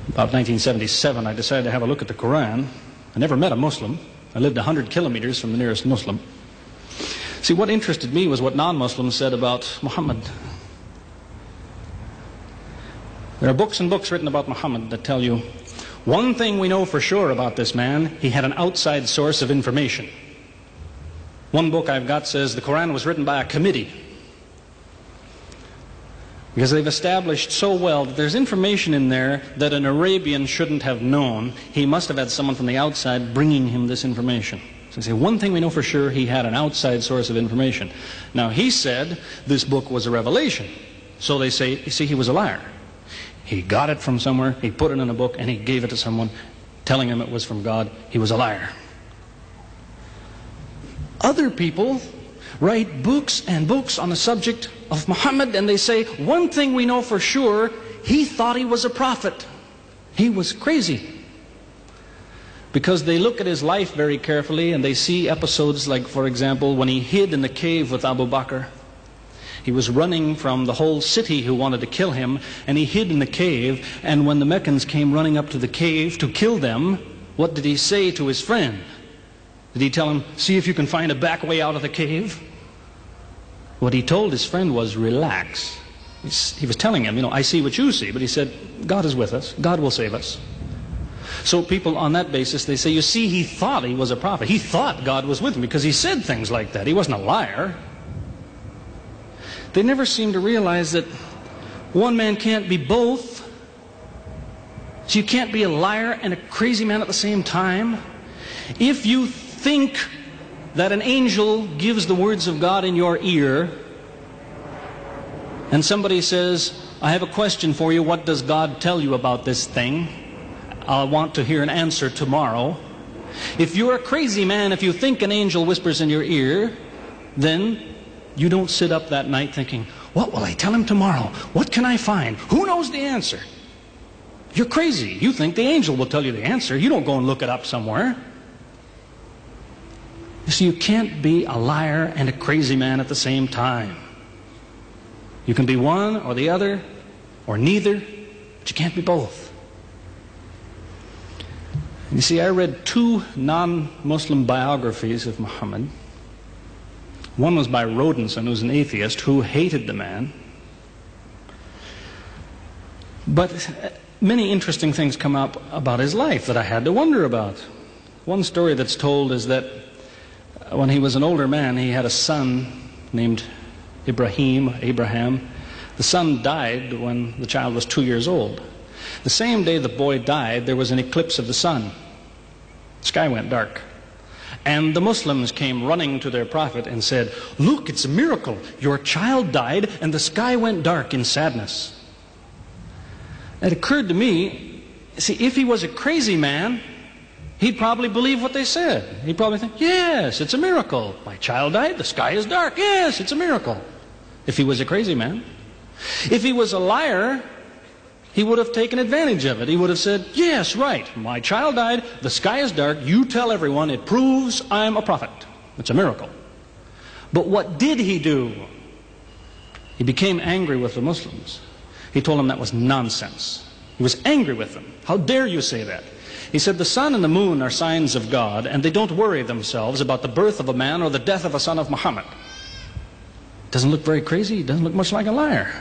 About 1977, I decided to have a look at the Quran. I never met a Muslim. I lived 100 kilometers from the nearest Muslim. See, what interested me was what non-Muslims said about Muhammad. There are books and books written about Muhammad that tell you, one thing we know for sure about this man, he had an outside source of information. One book I've got says the Quran was written by a committee, because they've established so well that there's information in there that an Arabian shouldn't have known. He must have had someone from the outside bringing him this information. So they say, one thing we know for sure, he had an outside source of information. Now, he said this book was a revelation. So they say, you see, he was a liar. He got it from somewhere, he put it in a book, and he gave it to someone, telling him it was from God. He was a liar. Other people write books and books on the subject of Muhammad, and they say, one thing we know for sure, he thought he was a prophet. He was crazy. Because they look at his life very carefully, and they see episodes like, for example, when he hid in the cave with Abu Bakr. He was running from the whole city who wanted to kill him, and he hid in the cave, and when the Meccans came running up to the cave to kill them, what did he say to his friend? Did he tell him, see if you can find a back way out of the cave? What he told his friend was, relax. He was telling him, I see what you see, but he said, God is with us. God will save us. So people on that basis, they say, you see, he thought he was a prophet. He thought God was with him because he said things like that. He wasn't a liar. They never seem to realize that one man can't be both. So you can't be a liar and a crazy man at the same time. If you think that an angel gives the words of God in your ear, and somebody says, I have a question for you, what does God tell you about this thing? I want to hear an answer tomorrow. If you're a crazy man, if you think an angel whispers in your ear, then you don't sit up that night thinking, what will I tell him tomorrow? What can I find? Who knows the answer? You're crazy. You think the angel will tell you the answer. You don't go and look it up somewhere. You see, you can't be a liar and a crazy man at the same time. You can be one or the other, or neither, but you can't be both. You see, I read two non-Muslim biographies of Muhammad. One was by Rodenson, who's an atheist, who hated the man. But many interesting things come up about his life that I had to wonder about. One story that's told is that when he was an older man, he had a son named Abraham. The son died when the child was 2 years old. The same day the boy died, there was an eclipse of the sun. The sky went dark. And the Muslims came running to their prophet and said, look, it's a miracle. Your child died and the sky went dark in sadness. It occurred to me, see, if he was a crazy man, he'd probably believe what they said. He'd probably think, yes, it's a miracle. My child died, the sky is dark. Yes, it's a miracle. If he was a crazy man. If he was a liar, he would have taken advantage of it. He would have said, yes, right, my child died, the sky is dark, you tell everyone, it proves I'm a prophet. It's a miracle. But what did he do? He became angry with the Muslims. He told them that was nonsense. He was angry with them. How dare you say that? He said, the sun and the moon are signs of God, and they don't worry themselves about the birth of a man or the death of a son of Muhammad. Doesn't look very crazy. He doesn't look much like a liar.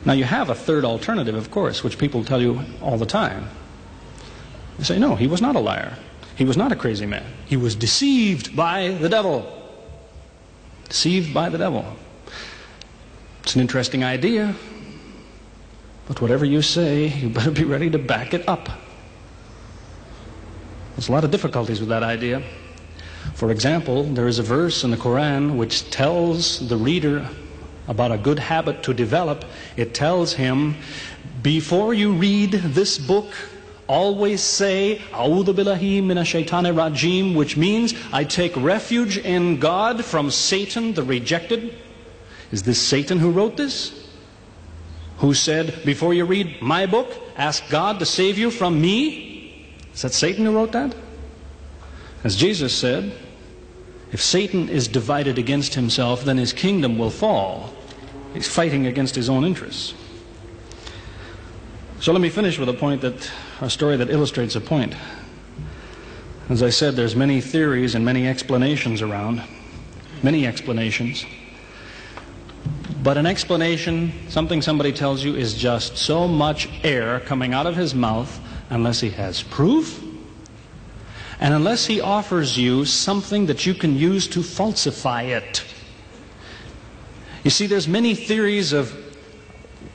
Now you have a third alternative, of course, which people tell you all the time. They say, no, he was not a liar. He was not a crazy man. He was deceived by the devil. Deceived by the devil. It's an interesting idea. But whatever you say, you better be ready to back it up. There's a lot of difficulties with that idea. For example, there is a verse in the Quran which tells the reader about a good habit to develop. It tells him, before you read this book, always say, A'udhu billahi minash shaitani rajim, which means, I take refuge in God from Satan the rejected. Is this Satan who wrote this? Who said, before you read my book, ask God to save you from me? Is that Satan who wrote that? As Jesus said, if Satan is divided against himself, then his kingdom will fall. He's fighting against his own interests. So let me finish with a story that illustrates a point. As I said, there's many theories and many explanations around. Many explanations. But an explanation, something somebody tells you, is just so much air coming out of his mouth unless he has proof and unless he offers you something that you can use to falsify it. You see, there's many theories of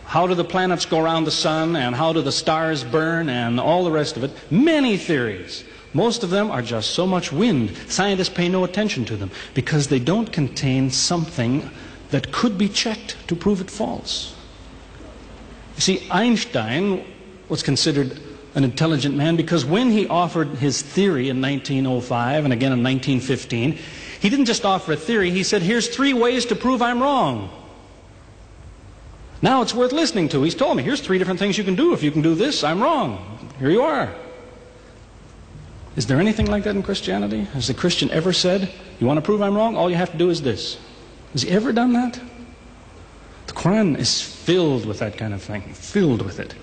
how do the planets go around the sun and how do the stars burn and all the rest of it. Many theories. Most of them are just so much wind. Scientists pay no attention to them because they don't contain something that could be checked to prove it false. You see, Einstein was considered an intelligent man because when he offered his theory in 1905 and again in 1915, he didn't just offer a theory, he said, here's 3 ways to prove I'm wrong. Now it's worth listening to. He's told me, here's 3 different things you can do. If you can do this, I'm wrong. Here you are. Is there anything like that in Christianity? Has the Christian ever said, you want to prove I'm wrong? All you have to do is this. Has he ever done that? The Quran is filled with that kind of thing. Filled with it.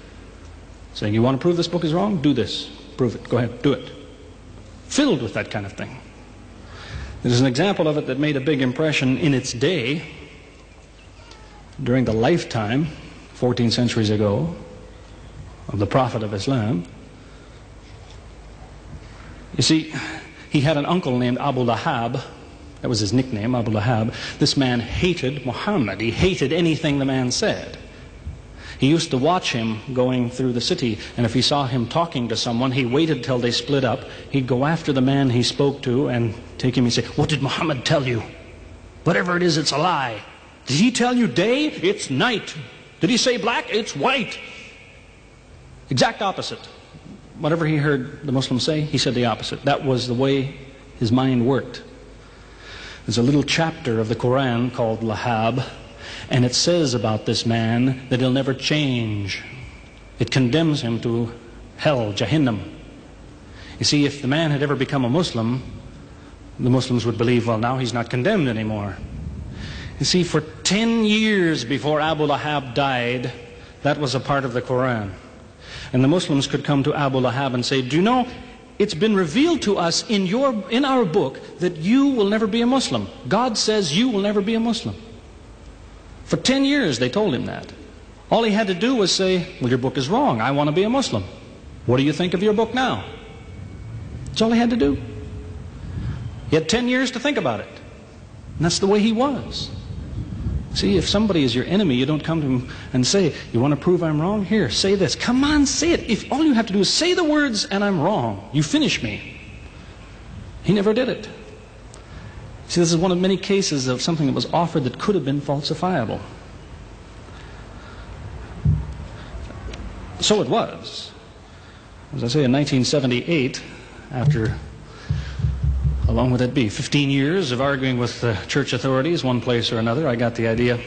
Saying, you want to prove this book is wrong? Do this. Prove it. Go ahead. Do it. Filled with that kind of thing. There's an example of it that made a big impression in its day, during the lifetime, 14 centuries ago, of the Prophet of Islam. You see, he had an uncle named Abu Lahab. That was his nickname, Abu Lahab. This man hated Muhammad. He hated anything the man said. He used to watch him going through the city, and if he saw him talking to someone, he waited till they split up. He'd go after the man he spoke to and take him and say, what did Muhammad tell you? Whatever it is, it's a lie. Did he tell you day? It's night. Did he say black? It's white. Exact opposite. Whatever he heard the Muslims say, he said the opposite. That was the way his mind worked. There's a little chapter of the Quran called Lahab, and it says about this man that he'll never change. It condemns him to hell, Jahannam. You see, if the man had ever become a Muslim, the Muslims would believe, well, now he's not condemned anymore. You see, for 10 years before Abu Lahab died, that was a part of the Quran. And the Muslims could come to Abu Lahab and say, do you know, it's been revealed to us in our book that you will never be a Muslim. God says you will never be a Muslim. For 10 years they told him that. All he had to do was say, well, your book is wrong. I want to be a Muslim. What do you think of your book now? That's all he had to do. He had 10 years to think about it. And that's the way he was. See, if somebody is your enemy, you don't come to him and say, you want to prove I'm wrong? Here, say this. Come on, say it. If all you have to do is say the words and I'm wrong, you finish me. He never did it. See, this is one of many cases of something that was offered that could have been falsifiable. So it was. As I say, in 1978, after, how long would that be? 15 years of arguing with the church authorities, one place or another, I got the idea.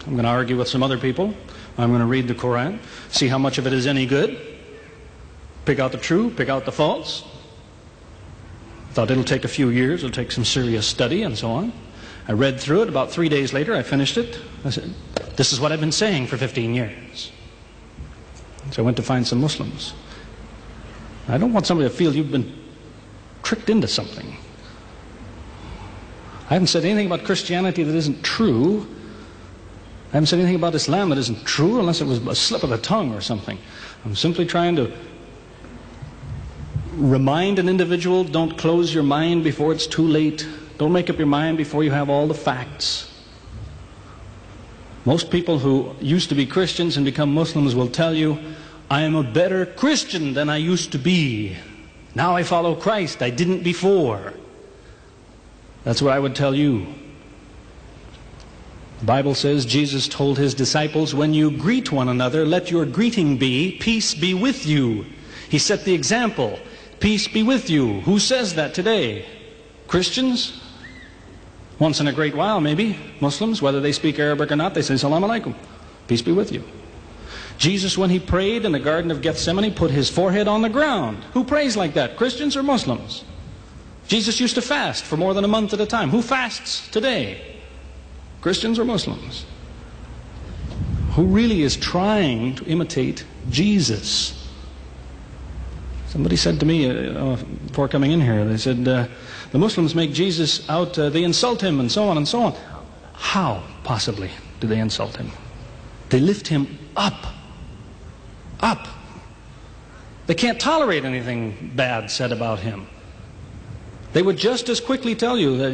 I'm going to argue with some other people. I'm going to read the Quran, see how much of it is any good, pick out the true, pick out the false. Thought it'll take a few years, it'll take some serious study and so on. I read through it. About 3 days later, I finished it. I said, this is what I've been saying for 15 years. So I went to find some Muslims. I don't want somebody to feel you've been tricked into something. I haven't said anything about Christianity that isn't true. I haven't said anything about Islam that isn't true, unless it was a slip of the tongue or something. I'm simply trying to remind an individual, don't close your mind before it's too late. Don't make up your mind before you have all the facts. Most people who used to be Christians and become Muslims will tell you, I am a better Christian than I used to be. Now I follow Christ. I didn't before. That's what I would tell you. The Bible says Jesus told his disciples, when you greet one another, let your greeting be, peace be with you. He set the example. Peace be with you. Who says that today? Christians? Once in a great while, maybe. Muslims, whether they speak Arabic or not, they say, Salaam alaikum. Peace be with you. Jesus, when he prayed in the Garden of Gethsemane, put his forehead on the ground. Who prays like that? Christians or Muslims? Jesus used to fast for more than a month at a time. Who fasts today? Christians or Muslims? who really is trying to imitate Jesus. Somebody said to me before coming in here, they said, the Muslims make Jesus out, they insult him and so on and so on. How, possibly, do they insult him? They lift him up. Up. They can't tolerate anything bad said about him. They would just as quickly tell you that,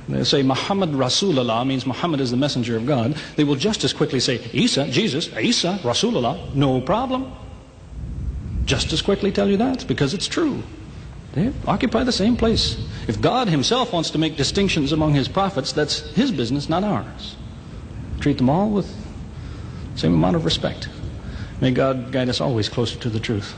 they say Muhammad Rasulullah means Muhammad is the messenger of God. They will just as quickly say Isa, Jesus, Isa, Rasulullah, no problem. Just as quickly tell you that, because it's true. They occupy the same place. If God himself wants to make distinctions among his prophets, that's his business, not ours. Treat them all with the same amount of respect. May God guide us always closer to the truth.